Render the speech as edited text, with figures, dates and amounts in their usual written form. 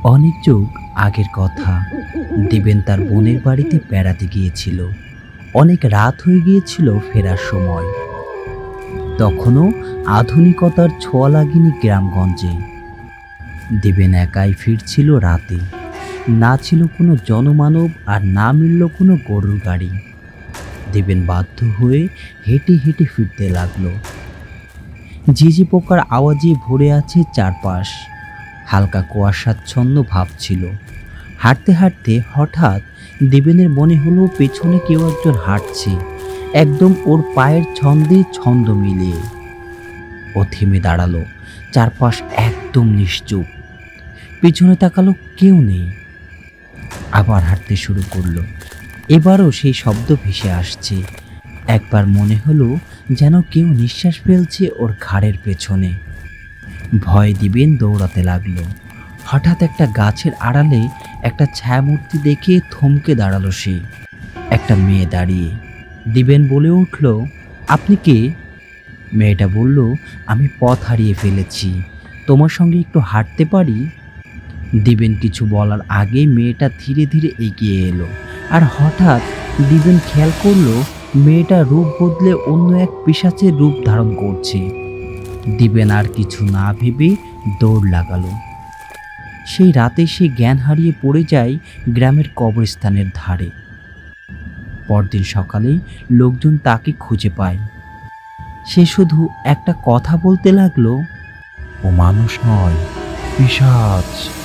অনেক যুগ আগের কথা। দিবেন তার বোনের বাড়িতে বেড়াতে গিয়েছিল। অনেক রাত হয়ে গিয়েছিল ফেরার সময়। তখনও আধুনিকতার ছোঁয়া লাগেনি গ্রামগঞ্জে। দিবেন একাই ফিরছিল রাতে। না ছিল কোনো জনমানব, আর না মিলল কোনো গরুর গাড়ি। দিবেন বাধ্য হয়ে হেঁটে হেঁটে ফিরতে লাগলো। ঝিঝি পোকার আওয়াজে ভরে আছে চারপাশ। হালকা কুয়াশাচ্ছন্ন ভাব ছিল। হাঁটতে হাঁটতে হঠাৎ দিবেনের মনে হলো পেছনে কেউ একজন হাঁটছে, একদম ওর পায়ের ছন্দে ছন্দ মিলিয়ে। ও থেমে দাঁড়ালো। চারপাশ একদম নিশ্চুপ। পিছনে তাকালো, কেউ নেই। আবার হাঁটতে শুরু করলো। এবারও সেই শব্দ ভেসে আসছে। একবার মনে হলো যেন কেউ নিঃশ্বাস ফেলছে ওর ঘাড়ের পেছনে। ভয় দিবেন দৌড়াতে লাগলো। হঠাৎ একটা গাছের আড়ালে একটা ছায়ামূর্তি দেখে থমকে দাঁড়ালো সে। একটা মেয়ে দাঁড়িয়ে। দিবেন বলে উঠল, আপনি কে? মেয়েটা বলল, আমি পথ হারিয়ে ফেলেছি, তোমার সঙ্গে একটু হাঁটতে পারি? দিবেন কিছু বলার আগেই মেয়েটা ধীরে ধীরে এগিয়ে এলো। আর হঠাৎ দিবেন খেয়াল করলো মেয়েটা রূপ বদলে অন্য এক পিশাচের রূপ ধারণ করছে। দিবেন আর কিছু না ভেবে দৌড় লাগালো। সেই রাতে সে জ্ঞান হারিয়ে পড়ে যায় গ্রামের কবরস্থানের ধারে। পরদিন সকালেই লোকজন তাকে খুঁজে পায়। সে শুধু একটা কথা বলতে লাগলো, ও মানুষ নয়, পিশাচ।